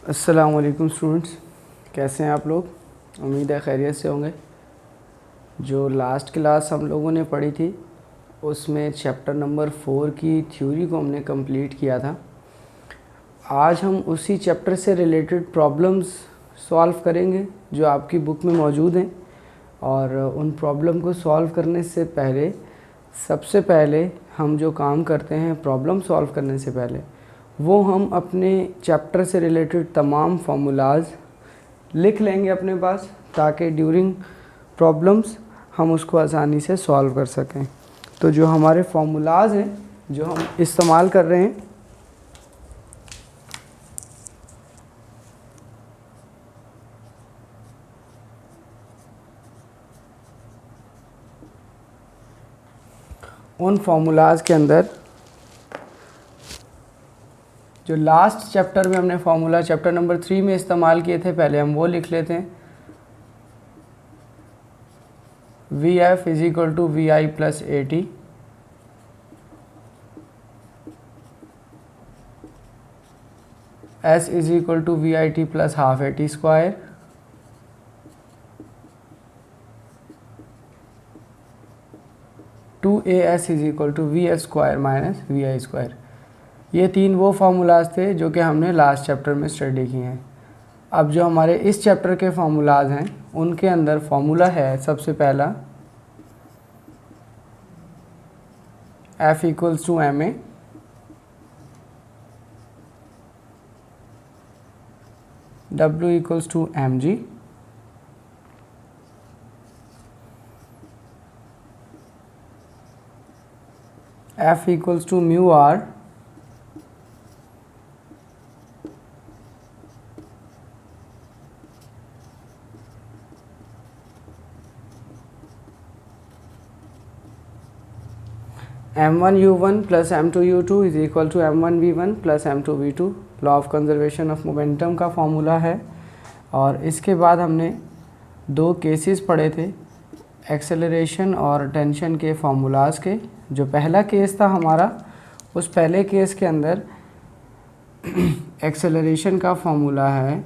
अस्सलाम वालेकुम स्टूडेंट्स, कैसे हैं आप लोग। उम्मीद है खैरियत से होंगे। जो लास्ट क्लास हम लोगों ने पढ़ी थी उसमें चैप्टर नंबर 4 की थ्योरी को हमने कंप्लीट किया था। आज हम उसी चैप्टर से रिलेटेड प्रॉब्लम्स सॉल्व करेंगे जो आपकी बुक में मौजूद हैं। और उन प्रॉब्लम को सॉल्व करने से पहले सबसे पहले हम जो काम करते हैं प्रॉब्लम सॉल्व करने से पहले, वो हम अपने चैप्टर से रिलेटेड तमाम फार्मूलाज लिख लेंगे अपने पास, ताकि ड्यूरिंग प्रॉब्लम्स हम उसको आसानी से सॉल्व कर सकें। तो जो हमारे फार्मूलाज हैं जो हम इस्तेमाल कर रहे हैं, उन फार्मूलाज के अंदर जो लास्ट चैप्टर में हमने फार्मूला चैप्टर नंबर 3 में इस्तेमाल किए थे, पहले हम वो लिख लेते हैं। V F is equal to V I plus A T, S is equal to V I T plus half A T square, two A S is equal to V S square minus V I square. ये तीन वो formulas थे जो कि हमने last chapter में study किए हैं। अब जो हमारे इस चैप्टर के फार्मूलाज हैं उनके अंदर फार्मूला है सबसे पहला F equals to M A, W equals to M G, F equals to mu R, m1u1 plus m2u2 is equal to m1v1 plus m2v2। Law of conservation of momentum का formula है। और इसके बाद हमने दो केसेस पढ़े थे acceleration और टेंशन के फार्मूलाज के। जो पहला केस था हमारा, उस पहले केस के अंदर एक्सेलरेशन का फॉर्मूला है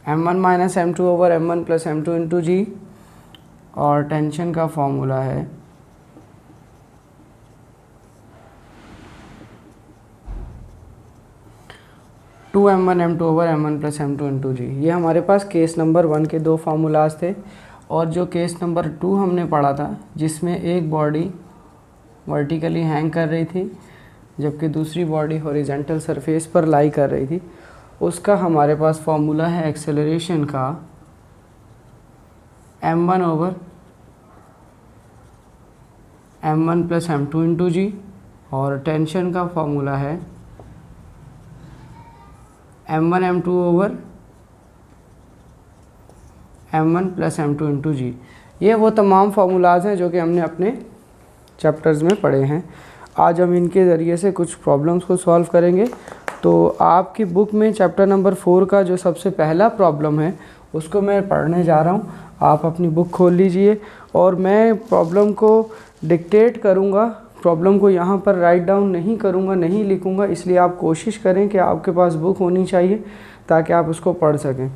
m1 minus m2 over m1 plus m2 into g, और टेंशन का फॉर्मूला है two m1 m2 over m1 plus m2 into g. ये हमारे पास केस नंबर 1 के दो फार्मूलाज थे। और जो केस नंबर 2 हमने पढ़ा था, जिसमें एक बॉडी वर्टिकली हैंग कर रही थी जबकि दूसरी बॉडी हॉरिजॉन्टल सरफेस पर लाई कर रही थी, उसका हमारे पास फॉर्मूला है एक्सेलरेशन का m1 over m1 plus m2 into g, और टेंशन का फॉर्मूला है m1 m2 over m1 plus m2 into g. ये वो तमाम फार्मूलाज हैं जो कि हमने अपने चैप्टर्स में पढ़े हैं। आज हम इनके ज़रिए से कुछ प्रॉब्लम्स को सॉल्व करेंगे। तो आपकी बुक में चैप्टर नंबर 4 का जो सबसे पहला प्रॉब्लम है उसको मैं पढ़ने जा रहा हूँ। आप अपनी बुक खोल लीजिए और मैं प्रॉब्लम को डिक्टेट करूँगा। प्रॉब्लम को यहाँ पर राइट डाउन नहीं करूँगा, नहीं लिखूँगा, इसलिए आप कोशिश करें कि आपके पास बुक होनी चाहिए ताकि आप उसको पढ़ सकें।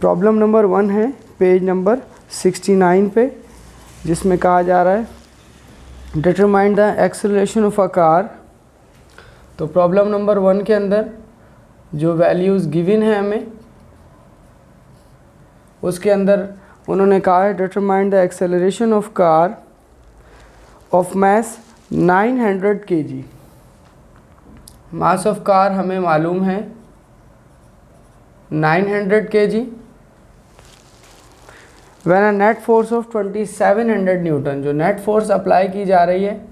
प्रॉब्लम नंबर 1 है पेज नंबर 69 पे, जिसमें कहा जा रहा है determine the acceleration of a car. तो प्रॉब्लम नंबर 1 के अंदर जो वैल्यूज़ गिवन है हमें, उसके अंदर उन्होंने कहा है determine the acceleration of car of mass 900 kg। Mass of car हमें मालूम है 900 kg। When a net force of 2700 Newton, जो नेट फोर्स अप्लाई की जा रही है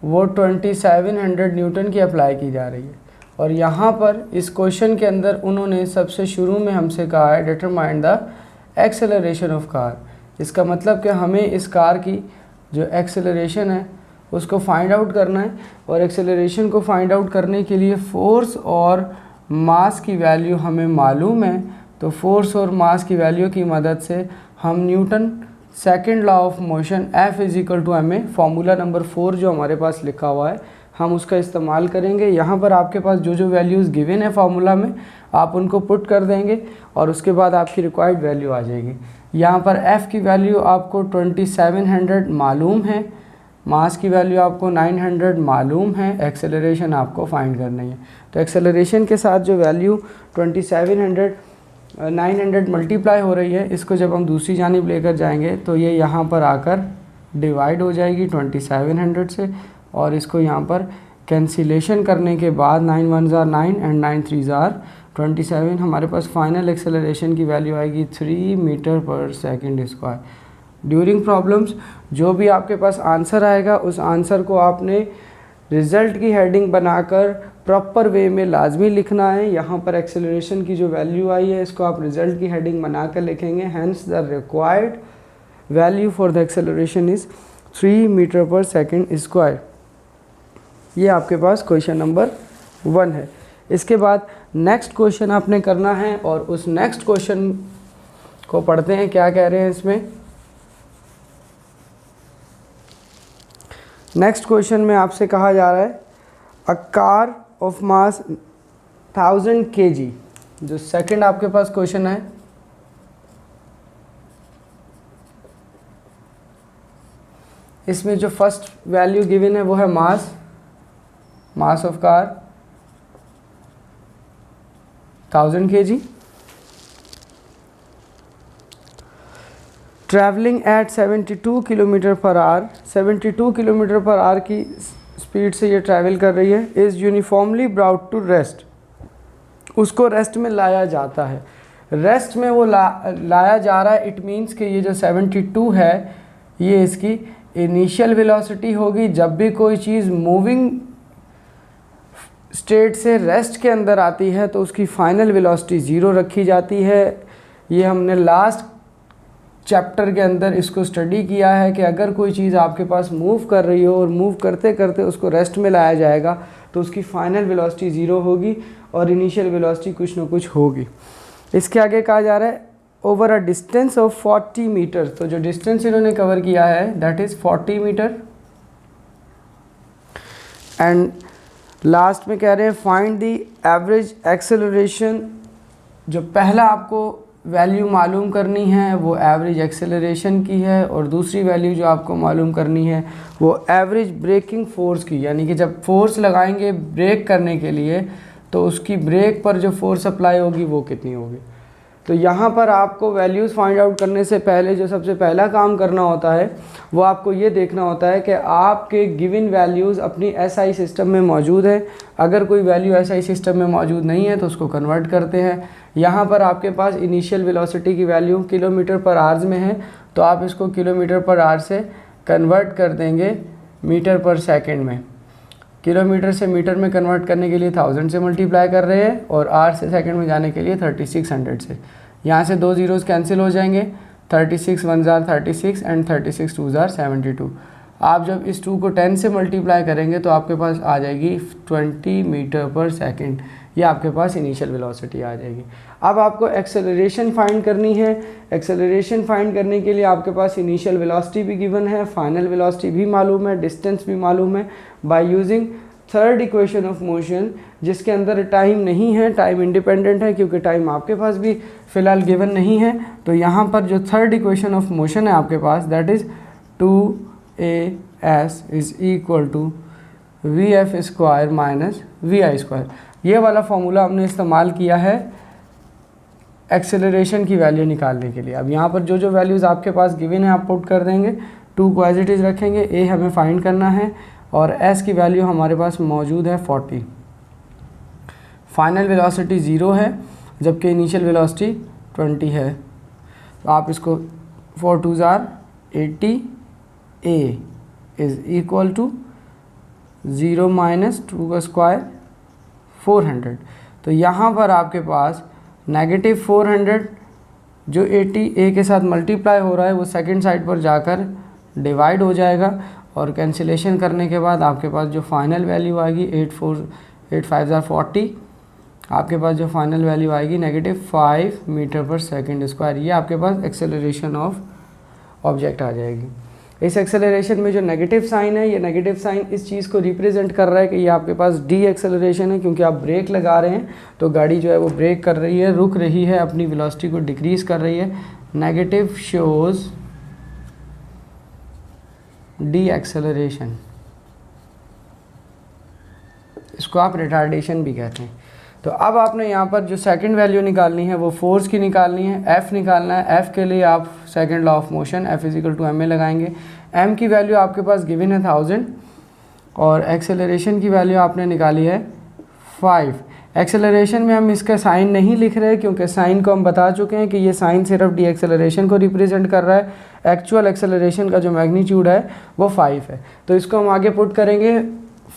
वो 2700 न्यूटन की अप्लाई की जा रही है। और यहाँ पर इस क्वेश्चन के अंदर उन्होंने सबसे शुरू में हमसे कहा है determine the acceleration of car. इसका मतलब कि हमें इस कार की जो एक्सेलरेशन है उसको फाइंड आउट करना है। और एक्सेलरेशन को फाइंड आउट करने के लिए फ़ोर्स और मास की वैल्यू हमें मालूम है। तो फोर्स और मास की वैल्यू की मदद से हम Newton second law of motion F is equal to ma, formula number 4 जो हमारे पास लिखा हुआ है हम उसका इस्तेमाल करेंगे। यहाँ पर आपके पास जो जो वैल्यूज़ गिवन है फार्मूला में आप उनको पुट कर देंगे और उसके बाद आपकी रिक्वायर्ड वैल्यू आ जाएगी। यहाँ पर F की वैल्यू आपको 2700 मालूम है, मास की वैल्यू आपको 900 मालूम है, एक्सेलरेशन आपको फाइंड करनी है। तो एक्सेलरेशन के साथ जो वैल्यू 900 मल्टीप्लाई हो रही है, इसको जब हम दूसरी जानिब लेकर जाएंगे तो ये यहाँ पर आकर डिवाइड हो जाएगी 2700 से, और इसको यहाँ पर कैंसिलेशन करने के बाद 9 1s are 9 and 9 3s are 27, हमारे पास फाइनल एक्सेलरेशन की वैल्यू आएगी 3 मीटर पर सेकंड स्क्वायर। ड्यूरिंग प्रॉब्लम्स जो भी आपके पास आंसर आएगा उस आंसर को आपने रिज़ल्ट की हेडिंग बनाकर प्रॉपर वे में लाजमी लिखना है। यहाँ पर एक्सेलरेशन की जो वैल्यू आई है इसको आप रिज़ल्ट की हेडिंग बनाकर लिखेंगे। Hence the required value for the acceleration is 3 metre पर सेकंड स्क्वायर। ये आपके पास क्वेश्चन नंबर 1 है। इसके बाद नेक्स्ट क्वेश्चन आपने करना है और उस नेक्स्ट क्वेश्चन को पढ़ते हैं क्या कह रहे हैं इसमें। नेक्स्ट क्वेश्चन में आपसे कहा जा रहा है a car of mass 1000 kg। जो सेकंड आपके पास क्वेश्चन है इसमें जो फर्स्ट वैल्यू गिवन है वो है mass of car 1000 kg, travelling at 72 kilometre पर आवर, 72 किलोमीटर पर आवर की स्पीड से ये ट्रैवल कर रही है। Is uniformly brought to rest, उसको रेस्ट में लाया जाता है। रेस्ट में वो लाया जा रहा है, इट मीन्स कि ये जो 72 है ये इसकी इनिशियल वेलोसिटी होगी। जब भी कोई चीज़ मूविंग स्टेट से रेस्ट के अंदर आती है तो उसकी फाइनल वेलोसिटी 0 रखी जाती है। ये हमने लास्ट चैप्टर के अंदर इसको स्टडी किया है कि अगर कोई चीज़ आपके पास मूव कर रही हो और मूव करते करते उसको रेस्ट में लाया जाएगा तो उसकी फाइनल वेलोसिटी 0 होगी और इनिशियल वेलोसिटी कुछ ना कुछ होगी। इसके आगे कहा जा रहा है over a distance of 40 metre. तो जो डिस्टेंस इन्होंने कवर किया है that is 40 metre. And last में कह रहे हैं फाइंड द एवरेज एक्सेलरेशन। जो पहला आपको वैल्यू मालूम करनी है वो एवरेज एक्सेलरेशन की है और दूसरी वैल्यू जो आपको मालूम करनी है वो एवरेज ब्रेकिंग फ़ोर्स की, यानी कि जब फोर्स लगाएंगे ब्रेक करने के लिए तो उसकी ब्रेक पर जो फोर्स अप्लाई होगी वो कितनी होगी। तो यहाँ पर आपको वैल्यूज़ फाइंड आउट करने से पहले जो सबसे पहला काम करना होता है वो आपको ये देखना होता है कि आपके गिवन वैल्यूज़ अपनी SI सिस्टम में मौजूद है। अगर कोई वैल्यू SI सिस्टम में मौजूद नहीं है तो उसको कन्वर्ट करते हैं। यहाँ पर आपके पास इनिशियल वेलोसिटी की वैल्यू किलोमीटर पर आवर्स में है तो आप इसको किलोमीटर पर आवर से कन्वर्ट कर देंगे मीटर पर सेकंड में। किलोमीटर से मीटर में कन्वर्ट करने के लिए 1000 से मल्टीप्लाई कर रहे हैं और आवर से सेकंड में जाने के लिए 3600 से। यहाँ से 2 ज़ीरोज़ कैंसिल हो जाएंगे, 36 1s are 36 and 36 2s are 72। आप जब इस 2 को 10 से मल्टीप्लाई करेंगे तो आपके पास आ जाएगी 20 मीटर पर सेकंड। ये आपके पास इनिशियल वेलोसिटी आ जाएगी। अब आपको एक्सेलरेशन फाइंड करनी है। एक्सेलरेशन फाइंड करने के लिए आपके पास इनिशियल वेलोसिटी भी गिवन है, फाइनल वेलोसिटी भी मालूम है, डिस्टेंस भी मालूम है। By using third equation of motion जिसके अंदर टाइम नहीं है, टाइम इंडिपेंडेंट है क्योंकि टाइम आपके पास भी फ़िलहाल गिवन नहीं है। तो यहाँ पर जो थर्ड इक्वेशन ऑफ मोशन है आपके पास that is 2as is equal to vf square minus vi square. ये वाला फॉर्मूला हमने इस्तेमाल किया है एक्सेलरेशन की वैल्यू निकालने के लिए। अब यहाँ पर जो जो वैल्यूज़ आपके पास गिवन है आप पुट कर देंगे, 2 को एज इट इज़ रखेंगे, a हमें फाइंड करना है और s की वैल्यू हमारे पास मौजूद है 40। फाइनल वेलोसिटी 0 है जबकि इनिशियल वेलोसिटी 20 है। तो आप इसको 4 2s are 80, a is equal to 0 minus 2 का स्क्वायर 400। तो यहाँ पर आपके पास नेगेटिव 400 जो 80 a के साथ मल्टीप्लाई हो रहा है वो सेकंड साइड पर जाकर डिवाइड हो जाएगा और कैंसिलेशन करने के बाद आपके पास जो फाइनल वैल्यू आएगी 8 4 8 5 are 40 आपके पास जो फाइनल वैल्यू आएगी -5 मीटर पर सेकंड स्क्वायर। ये आपके पास एक्सेलरेशन ऑफ ऑब्जेक्ट आ जाएगी। इस एक्सेलरेशन में जो नेगेटिव साइन है, ये नेगेटिव साइन इस चीज़ को रिप्रेजेंट कर रहा है कि ये आपके पास डी एक्सेलरेशन है, क्योंकि आप ब्रेक लगा रहे हैं तो गाड़ी जो है वो ब्रेक कर रही है, रुक रही है, अपनी वेलोसिटी को डिक्रीज कर रही है। नेगेटिव शोज डी एक्सेलरेशन, इसको आप रिटार्डेशन भी कहते हैं। तो अब आपने यहाँ पर जो सेकंड वैल्यू निकालनी है वो फोर्स की निकालनी है, एफ़ निकालना है। एफ़ के लिए आप second law of motion F is equal to M A लगाएंगे। एम की वैल्यू आपके पास गिवन है 1000 और एक्सेलरेशन की वैल्यू आपने निकाली है 5। एक्सेलरेशन में हम इसका साइन नहीं लिख रहे क्योंकि साइन को हम बता चुके हैं कि ये साइन सिर्फ डी एक्सेलरेशन को रिप्रेजेंट कर रहा है। एक्चुअल एक्सेलरेशन का जो मैग्नीट्यूड है वो 5 है। तो इसको हम आगे पुट करेंगे,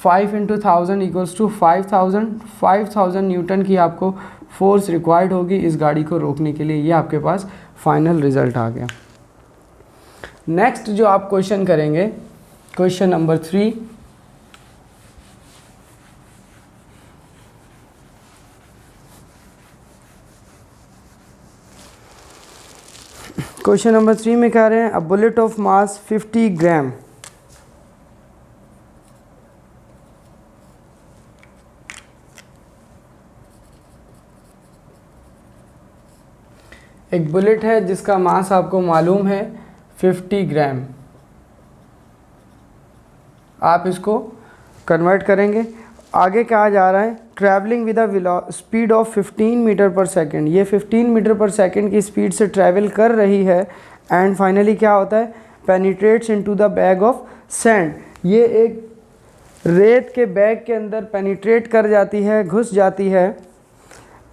5 × 1000 इक्वल्स टू 5000 न्यूटन की आपको फोर्स रिक्वायर्ड होगी इस गाड़ी को रोकने के लिए। ये आपके पास फाइनल रिजल्ट आ गया। नेक्स्ट जो आप क्वेश्चन करेंगे, क्वेश्चन नंबर 3, क्वेश्चन नंबर 3 में कह रहे हैं अ बुलेट ऑफ मास 50 ग्राम एक बुलेट है जिसका मास आपको मालूम है 50 ग्राम। आप इसको कन्वर्ट करेंगे। आगे कहा जा रहा है travelling with a speed of 15 metre पर सेकंड। ये 15 मीटर पर सेकंड की स्पीड से ट्रैवल कर रही है एंड फाइनली क्या होता है, penetrates into the bag of sand. ये एक रेत के बैग के अंदर पेनिट्रेट कर जाती है, घुस जाती है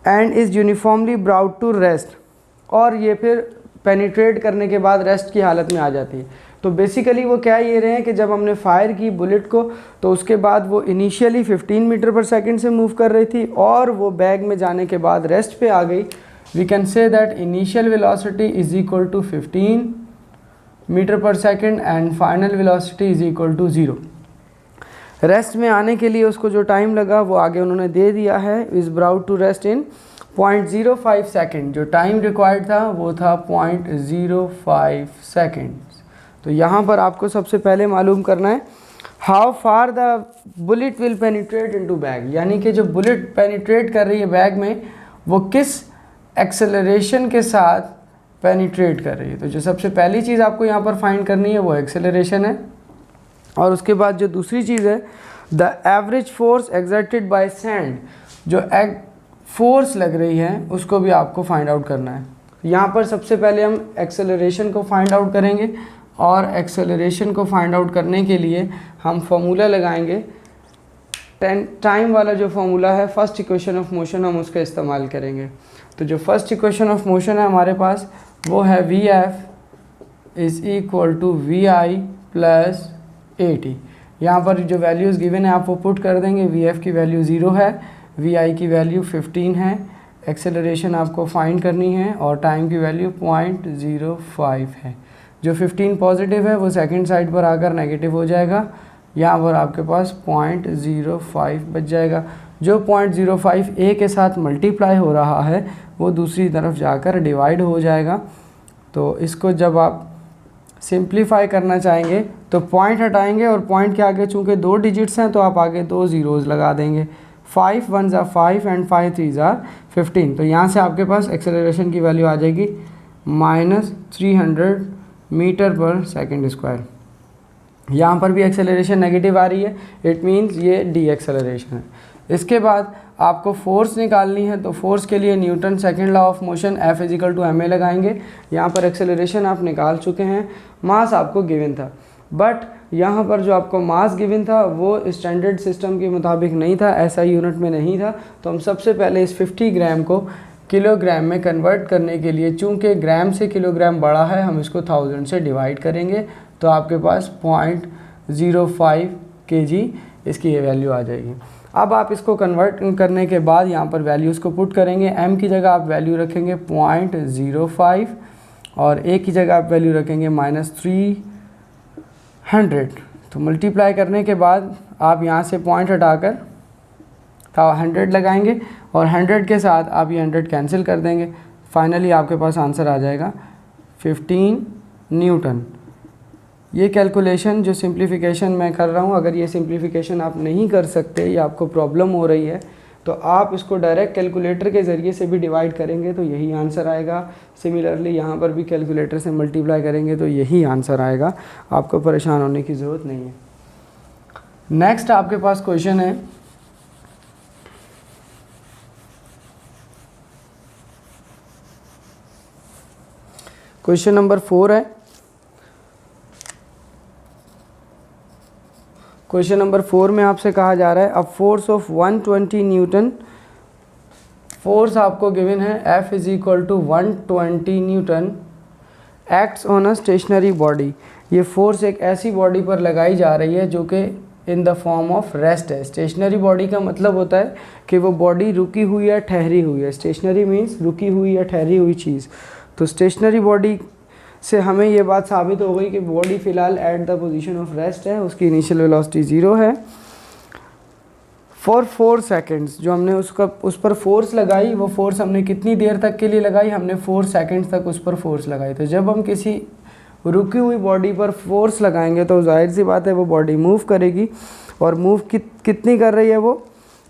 and is uniformly brought to rest. और ये फिर पेनिट्रेट करने के बाद रेस्ट की हालत में आ जाती है। तो बेसिकली वो क्या ये रहे हैं कि जब हमने फायर की बुलेट को तो उसके बाद वो इनिशियली 15 मीटर पर सेकंड से मूव कर रही थी और वो बैग में जाने के बाद रेस्ट पे आ गई। We can say that initial velocity is equal to 15 metre पर second and final velocity is equal to 0। Rest में आने के लिए उसको जो टाइम लगा वो आगे उन्होंने दे दिया है, is brought to rest in 0.05 second. जो टाइम रिक्वायर्ड था वो था 0.05 सेकेंड्स। तो यहाँ पर आपको सबसे पहले मालूम करना है how far the bullet will penetrate into bag, यानी कि जो बुलेट पेनिट्रेट कर रही है बैग में वो किस एक्सेलरेशन के साथ पेनिट्रेट कर रही है। तो जो सबसे पहली चीज़ आपको यहाँ पर फाइंड करनी है वो एक्सेलरेशन है। और उसके बाद जो दूसरी चीज़ है the average force exerted by sand, जो फोर्स लग रही है उसको भी आपको फाइंड आउट करना है। यहाँ पर सबसे पहले हम एक्सेलरेशन को फाइंड आउट करेंगे और एक्सेलरेशन को फाइंड आउट करने के लिए हम फॉर्मूला लगाएंगे। टाइम वाला जो फॉर्मूला है फर्स्ट इक्वेशन ऑफ मोशन, हम उसका इस्तेमाल करेंगे। तो जो फर्स्ट इक्वेशन ऑफ मोशन है हमारे पास वो है Vf is equal to Vi plus AT। यहाँ पर जो वैल्यूज़ गिवन है आप वो पुट कर देंगे। Vf की वैल्यू 0 है, Vi की वैल्यू 15 है, एक्सेलरेशन आपको फाइंड करनी है और टाइम की वैल्यू 0.05 है। जो 15 पॉजिटिव है वो सेकंड साइड पर आकर नेगेटिव हो जाएगा, यहाँ पर आपके पास 0.05 बच जाएगा। जो 0.05 A के साथ मल्टीप्लाई हो रहा है वो दूसरी तरफ जाकर डिवाइड हो जाएगा। तो इसको जब आप सिंप्लीफाई करना चाहेंगे तो पॉइंट हटाएंगे और पॉइंट के आगे चूँकि 2 डिजिट्स हैं तो आप आगे 2 ज़ीरोज़ लगा देंगे। 5 1s are 5 and 5 3s are 15। तो यहाँ से आपके पास एक्सेलरेशन की वैल्यू आ जाएगी -300 मीटर पर सेकंड स्क्वायर। यहाँ पर भी एक्सेलरेशन नेगेटिव आ रही है, इट मीन्स ये डी एक्सेलरेशन है। इसके बाद आपको फोर्स निकालनी है, तो फोर्स के लिए Newton second law of motion F is equal to ma लगाएंगे। यहाँ पर एक्सेलरेशन आप निकाल चुके हैं, मास आपको गिवन था, बट यहाँ पर जो आपको मास गिवन था वो स्टैंडर्ड सिस्टम के मुताबिक नहीं था, ऐसा यूनिट में नहीं था। तो हम सबसे पहले इस 50 ग्राम को किलोग्राम में कन्वर्ट करने के लिए, चूँकि ग्राम से किलोग्राम बड़ा है, हम इसको 1000 से डिवाइड करेंगे तो आपके पास 0.05 kg इसकी ये वैल्यू आ जाएगी। अब आप इसको कन्वर्ट करने के बाद यहाँ पर वैल्यूज़ को पुट करेंगे। m की जगह आप वैल्यू रखेंगे 0.05 और a की जगह आप वैल्यू रखेंगे -300। तो मल्टीप्लाई करने के बाद आप यहाँ से पॉइंट हटाकर तो 100 लगाएंगे और 100 के साथ आप ये 100 कैंसिल कर देंगे, फाइनली आपके पास आंसर आ जाएगा 15 न्यूटन। ये कैलकुलेशन जो सिंप्लीफिकेशन मैं कर रहा हूँ, अगर ये सिंप्लीफिकेशन आप नहीं कर सकते या आपको प्रॉब्लम हो रही है तो आप इसको डायरेक्ट कैलकुलेटर के ज़रिए से भी डिवाइड करेंगे तो यही आंसर आएगा। सिमिलरली यहाँ पर भी कैलकुलेटर से मल्टीप्लाई करेंगे तो यही आंसर आएगा, आपको परेशान होने की ज़रूरत नहीं है। नेक्स्ट आपके पास क्वेश्चन है क्वेश्चन नंबर 4 है। क्वेश्चन नंबर 4 में आपसे कहा जा रहा है a force of 120 newton, force आपको गिवन है F is equal to 120 newton acts on a stationary body. ये फोर्स एक ऐसी बॉडी पर लगाई जा रही है जो कि in the form of rest है। स्टेशनरी बॉडी का मतलब होता है कि वो बॉडी रुकी हुई या ठहरी हुई है। स्टेशनरी मीन्स रुकी हुई या ठहरी हुई चीज़। तो स्टेशनरी बॉडी से हमें ये बात साबित हो गई कि बॉडी फ़िलहाल at the position of rest है, उसकी इनिशियल वेलोसिटी 0 है। फॉर 4 सेकेंड्स जो हमने उस पर फोर्स लगाई, वो फोर्स हमने कितनी देर तक के लिए लगाई, हमने 4 सेकेंड्स तक उस पर फोर्स लगाई। तो जब हम किसी रुकी हुई बॉडी पर फोर्स लगाएंगे तो जाहिर सी बात है वो बॉडी मूव करेगी, और मूव कितनी कर रही है वो,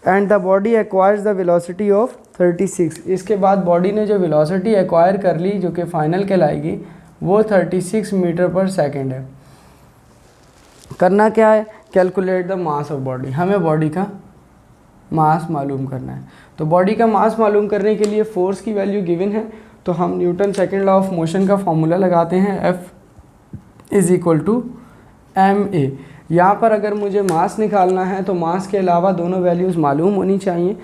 and the body acquires the velocity of 36। इसके बाद बॉडी ने जो वेलोसिटी एक्वायर कर ली जो कि फाइनल कहलाएगी वो 36 मीटर पर सेकेंड है। करना क्या है, calculate the mass of body, हमें बॉडी का मास मालूम करना है। तो बॉडी का मास मालूम करने के लिए फोर्स की वैल्यू गिवन है, तो हम Newton second law of motion का फॉर्मूला लगाते हैं F is equal to ma। यहाँ पर अगर मुझे मास निकालना है तो मास के अलावा दोनों वैल्यूज़ मालूम होनी चाहिए,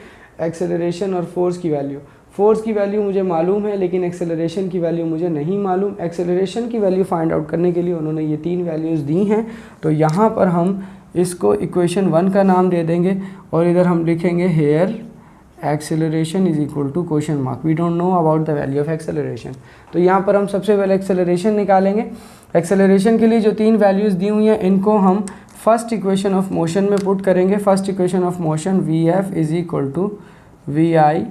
एक्सेलरेशन और फोर्स की वैल्यू। फोर्स की वैल्यू मुझे मालूम है लेकिन एक्सेलरेशन की वैल्यू मुझे नहीं मालूम। एक्सेलरेशन की वैल्यू फाइंड आउट करने के लिए उन्होंने ये 3 वैल्यूज़ दी हैं, तो यहाँ पर हम इसको इक्वेशन 1 का नाम दे देंगे और इधर हम लिखेंगे here acceleration is equal to question mark, we don't know about the value of acceleration. तो यहाँ पर हम सबसे पहले एक्सेलरेशन निकालेंगे। एक्सेलरेशन के लिए जो 3 वैल्यूज़ दी हुई हैं इनको हम फर्स्ट इक्वेशन ऑफ मोशन में पुट करेंगे। First equation of motion Vf is equal to Vi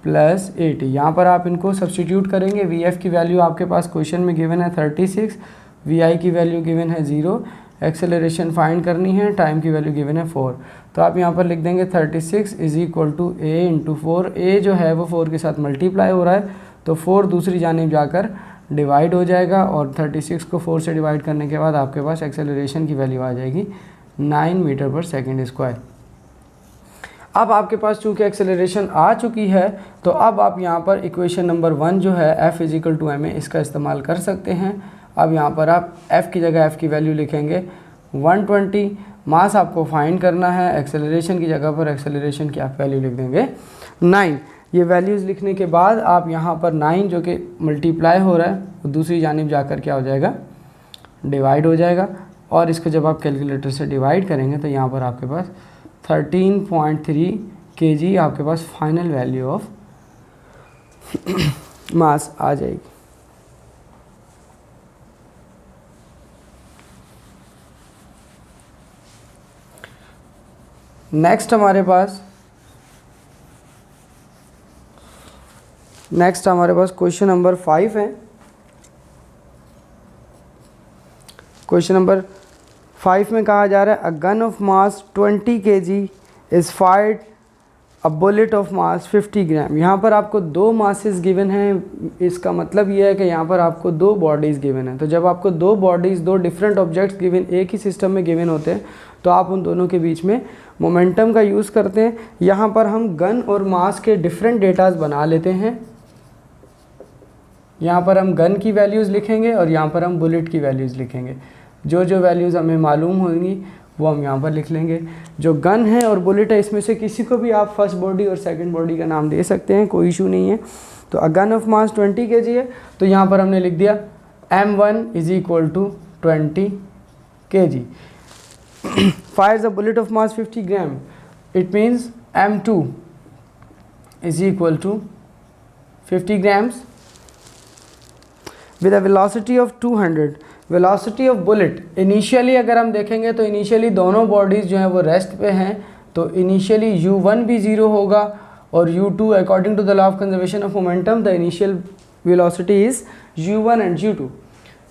plus 80। यहाँ पर आप इनको सब्सटीट्यूट करेंगे। Vf की वैल्यू आपके पास क्वेश्चन में गिवन है 36, Vi की वैल्यू गिवन है 0, एक्सेलरेशन फाइंड करनी है, टाइम की वैल्यू गिवन है 4। तो आप यहाँ पर लिख देंगे 36 is equal to a into 4। a जो है वो 4 के साथ मल्टीप्लाई हो रहा है तो 4 दूसरी जानिब जाकर डिवाइड हो जाएगा और 36 को 4 से डिवाइड करने के बाद आपके पास एक्सेलरेशन की वैल्यू आ जाएगी 9 मीटर पर सेकेंड स्क्वायर। अब आपके पास चूँकि एक्सेलरेशन आ चुकी है तो अब आप यहाँ पर इक्वेशन नंबर 1 जो है F is equal to ma इसका इस्तेमाल कर सकते हैं। अब यहाँ पर आप F की जगह F की वैल्यू लिखेंगे 120। मास आपको फाइंड करना है, एक्सेलरेशन की जगह पर एक्सेलरेशन की आप वैल्यू लिख देंगे 9। ये वैल्यूज़ लिखने के बाद आप यहाँ पर 9 जो कि मल्टीप्लाई हो रहा है वो दूसरी जानिब जाकर क्या हो जाएगा, डिवाइड हो जाएगा। और इसको जब आप कैलकुलेटर से डिवाइड करेंगे तो यहाँ पर आपके पास 13.3 kg आपके पास फाइनल वैल्यू ऑफ मास आ जाएगी। नेक्स्ट हमारे पास क्वेश्चन नंबर 5 है। क्वेश्चन नंबर 5 में कहा जा रहा है a gun of mass 20 kg is fired a bullet of mass 50 ग्राम। यहाँ पर आपको 2 मासेस गिवन हैं। इसका मतलब ये है कि यहाँ पर आपको 2 बॉडीज़ गिवन हैं। तो जब आपको 2 बॉडीज़ 2 डिफरेंट ऑब्जेक्ट्स गिवन एक ही सिस्टम में गिवन होते हैं तो आप उन दोनों के बीच में मोमेंटम का यूज़ करते हैं। यहाँ पर हम गन और मास के डिफरेंट डेटाज बना लेते हैं। यहाँ पर हम गन की वैल्यूज़ लिखेंगे और यहाँ पर हम बुलेट की वैल्यूज़ लिखेंगे। जो वैल्यूज़ हमें मालूम होंगी वो हम यहाँ पर लिख लेंगे। जो गन है और बुलेट है इसमें से किसी को भी आप फर्स्ट बॉडी और सेकंड बॉडी का नाम दे सकते हैं, कोई इशू नहीं है। तो a gun of mass 20 kg है तो यहाँ पर हमने लिख दिया M1 is equal to 20 kg। Fires a bullet of mass 50 gram, it means M2 is equal to 50 grams with a velocity of 200। Velocity of bullet initially अगर हम देखेंगे तो इनिशियली दोनों बॉडीज़ जो हैं वो रेस्ट पे हैं, तो इनिशियली u1 भी 0 होगा और u2 according to the law of conservation of momentum the initial velocity is u1 and u2।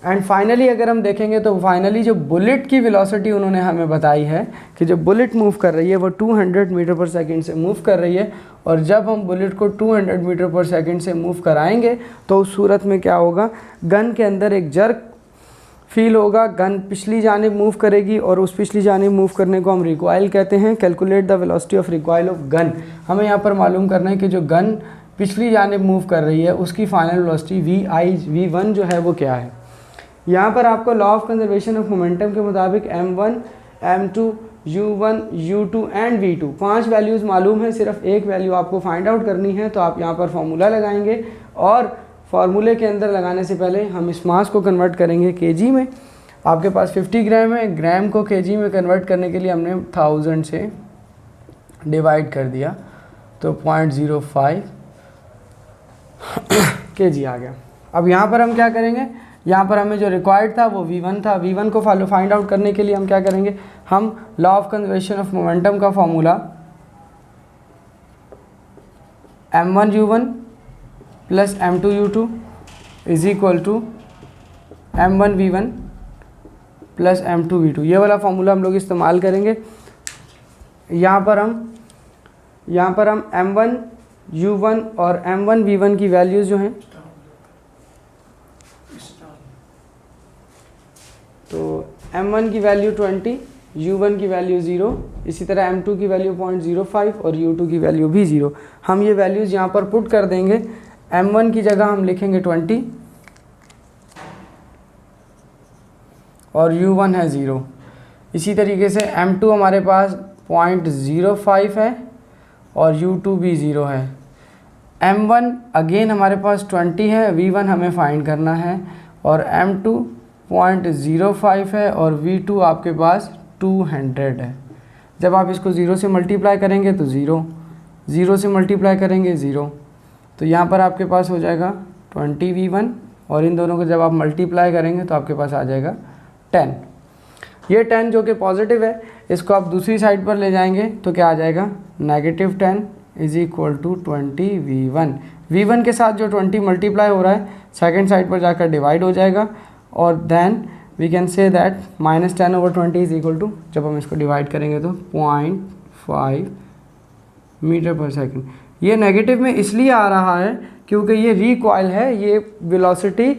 And finally अगर हम देखेंगे तो फाइनली जो बुलेट की वेलोसिटी उन्होंने हमें बताई है कि जो बुलेट मूव कर रही है वो 200 मीटर पर सेकंड से मूव कर रही है, और जब हम बुलेट को 200 मीटर पर सेकंड से मूव कराएंगे तो उस सूरत में क्या होगा, गन के अंदर एक जर्क फील होगा, गन पिछली जानिब मूव करेगी और उस पिछली जानिब मूव करने को हम रिकॉइल कहते हैं। Calculate the velocity of recoil of gun, हमें यहाँ पर मालूम करना है कि जो गन पिछली जानिब मूव कर रही है उसकी फाइनल वेलोसिटी v1 जो है वो क्या है। यहाँ पर आपको law of conservation of momentum के मुताबिक m1, m2, u1, u2 and v2 5 values मालूम है, सिर्फ एक वैल्यू आपको फाइंड आउट करनी है। तो आप यहाँ पर फार्मूला लगाएंगे और फार्मूले के अंदर लगाने से पहले हम इस मास को कन्वर्ट करेंगे केजी में। आपके पास 50 ग्राम है, ग्राम को केजी में कन्वर्ट करने के लिए हमने 1000 से डिवाइड कर दिया तो 0.05 केजी आ गया। अब यहाँ पर हम क्या करेंगे, यहाँ पर हमें जो रिक्वायर्ड था वो v1 था। v1 को फाइंड आउट करने के लिए हम क्या करेंगे, हम law of conservation of momentum का formula m1 u1 plus m2 u2 is equal to m1 v1 plus m2 v2, ये वाला फार्मूला हम लोग इस्तेमाल करेंगे। यहाँ पर हम m1 u1 और m1 v1 की वैल्यूज़ जो हैं, तो m1 की वैल्यू 20, u1 की वैल्यू 0, इसी तरह m2 की वैल्यू 0.05 और u2 की वैल्यू भी 0। हम ये वैल्यूज़ यहाँ पर पुट कर देंगे। m1 की जगह हम लिखेंगे 20 और u1 है 0। इसी तरीके से m2 हमारे पास 0.05 है और u2 भी 0 है। m1 अगेन हमारे पास 20 है, v1 हमें फाइंड करना है, और m2 0.05 है और v2 आपके पास 200 है। जब आप इसको 0 से मल्टीप्लाई करेंगे तो 0, 0 से मल्टीप्लाई करेंगे 0, तो यहाँ पर आपके पास हो जाएगा 20 v1 और इन दोनों को जब आप मल्टीप्लाई करेंगे तो आपके पास आ जाएगा 10। ये 10 जो कि पॉजिटिव है, इसको आप दूसरी साइड पर ले जाएंगे तो क्या आ जाएगा, -10 is equal to 20 v1। v1 के साथ जो 20 मल्टीप्लाई हो रहा है सेकेंड साइड पर जाकर डिवाइड हो जाएगा, और then we can say that -10/20 is equal to, जब हम इसको डिवाइड करेंगे तो 0.5 मीटर पर सेकेंड। ये नेगेटिव में इसलिए आ रहा है क्योंकि ये रिकॉइल है, ये वेलोसिटी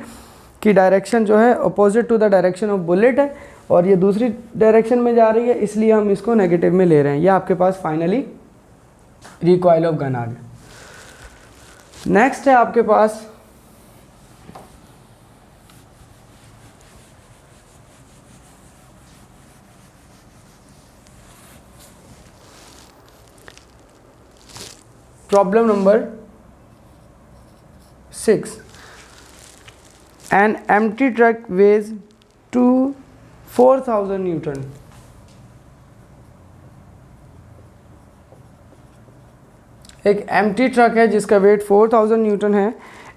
की डायरेक्शन जो है opposite to the direction of bullet है और ये दूसरी डायरेक्शन में जा रही है, इसलिए हम इसको नेगेटिव में ले रहे हैं। ये आपके पास फाइनली रिकॉइल ऑफ गन आ गया। नेक्स्ट है आपके पास problem number 6। An empty truck weighs 4,000 newton. एक एम्प्टी ट्रक है जिसका वेट 4,000 न्यूटन है।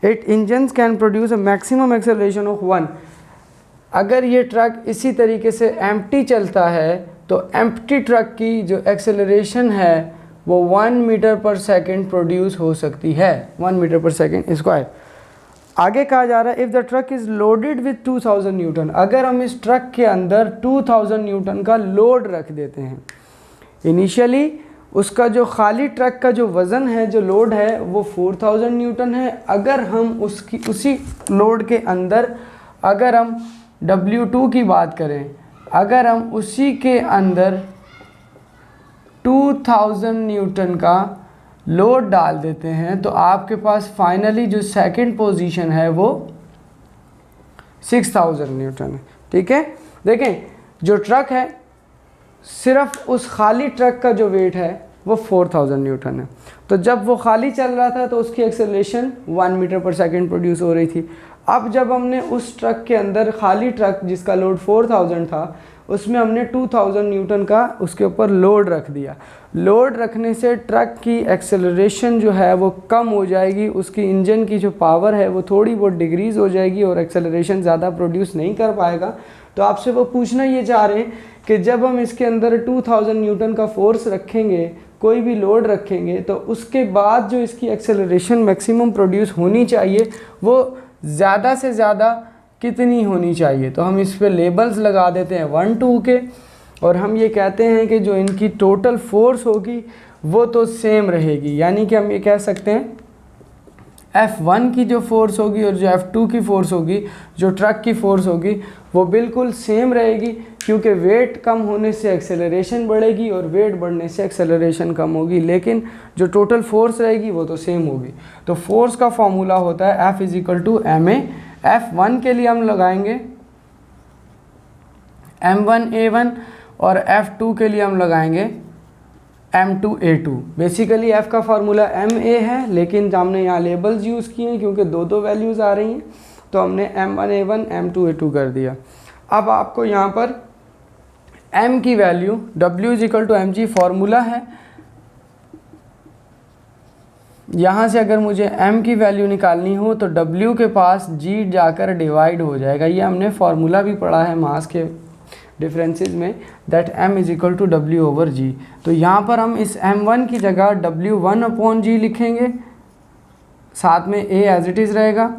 It engines can produce a maximum acceleration of 1। अगर ये ट्रक इसी तरीके से एम्प्टी चलता है तो एम्प्टी ट्रक की जो एक्सेलरेशन है वो 1 मीटर पर सेकेंड प्रोड्यूस हो सकती है, 1 मीटर पर सेकेंड स्क्वायर। आगे कहा जा रहा है if the truck is loaded with 2000 Newton, अगर हम इस ट्रक के अंदर 2000 न्यूटन का लोड रख देते हैं। इनिशियली उसका जो खाली ट्रक का जो वज़न है, जो लोड है वो 4000 न्यूटन है। अगर हम उसी लोड के अंदर अगर हम W2 की बात करें, अगर हम उसी के अंदर 2000 न्यूटन का लोड डाल देते हैं तो आपके पास फाइनली जो सेकंड पोजीशन है वो 6000 न्यूटन है। ठीक है, देखें जो ट्रक है सिर्फ उस खाली ट्रक का जो वेट है वो 4000 न्यूटन है। तो जब वो खाली चल रहा था तो उसकी एक्सेलरेशन 1 मीटर पर सेकेंड प्रोड्यूस हो रही थी। अब जब हमने उस ट्रक के अंदर खाली ट्रक जिसका लोड 4000 था उसमें हमने 2000 न्यूटन का उसके ऊपर लोड रख दिया। लोड रखने से ट्रक की एक्सेलरेशन जो है वो कम हो जाएगी, उसकी इंजन की जो पावर है वो थोड़ी बहुत डिक्रीज़ हो जाएगी और एक्सेलरेशन ज़्यादा प्रोड्यूस नहीं कर पाएगा। तो आपसे वो पूछना ये चाह रहे हैं कि जब हम इसके अंदर 2000 न्यूटन का फोर्स रखेंगे, कोई भी लोड रखेंगे, तो उसके बाद जो इसकी एक्सेलरेशन मैक्सिमम प्रोड्यूस होनी चाहिए वो ज़्यादा से ज़्यादा कितनी होनी चाहिए। तो हम इस पे लेबल्स लगा देते हैं 1 2 के, और हम ये कहते हैं कि जो इनकी टोटल फोर्स होगी वो तो सेम रहेगी। यानी कि हम ये कह सकते हैं F1 की जो फोर्स होगी और जो F2 की फोर्स होगी, जो ट्रक की फोर्स होगी, वो बिल्कुल सेम रहेगी, क्योंकि वेट कम होने से एक्सेलरेशन बढ़ेगी और वेट बढ़ने से एक्सेलरेशन कम होगी, लेकिन जो टोटल फोर्स रहेगी वो तो सेम होगी। तो फोर्स का फॉर्मूला होता है F = ma। F1 के लिए हम लगाएंगे m1a1 और F2 के लिए हम लगाएंगे m2a2। बेसिकली F का फार्मूला ma है, लेकिन हमने यहाँ लेबल्स यूज़ किए हैं क्योंकि दो वैल्यूज़ आ रही हैं, तो हमने m1a1 m2a2 कर दिया। अब आपको यहाँ पर m की वैल्यू W = mg फार्मूला है। यहाँ से अगर मुझे m की वैल्यू निकालनी हो तो W के पास g जाकर डिवाइड हो जाएगा। ये हमने फार्मूला भी पढ़ा है मास के डिफरेंसेस में, दैट m = W/g। तो यहाँ पर हम इस m1 की जगह W1/g लिखेंगे, साथ में a एज इट इज़ रहेगा,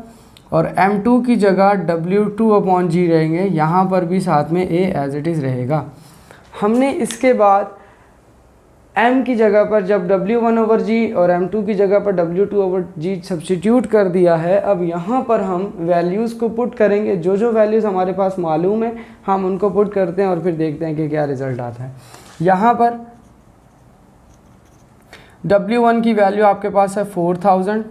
और m2 की जगह W2/g रहेंगे, यहाँ पर भी साथ में a एज इट इज़ रहेगा। हमने इसके बाद m की जगह पर जब W1/g और m2 की जगह पर W2/g सब्स्टिट्यूट कर दिया है, अब यहाँ पर हम वैल्यूज़ को पुट करेंगे। जो जो वैल्यूज़ हमारे पास मालूम है हम उनको पुट करते हैं और फिर देखते हैं कि क्या रिज़ल्ट आता है। यहाँ पर W1 की वैल्यू आपके पास है 4000।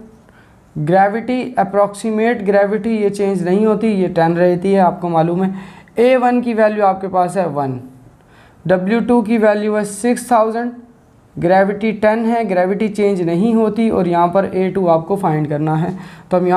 ग्रेविटी, अप्रॉक्सीमेट ग्रेविटी ये चेंज नहीं होती, ये 10 रहती है, आपको मालूम है। A1 की वैल्यू आपके पास है 1। W2 की वैल्यू है 6000, ग्रेविटी 10 है, ग्रेविटी चेंज नहीं होती, और यहाँ पर A2 आपको फाइंड करना है। तो हम यहाँ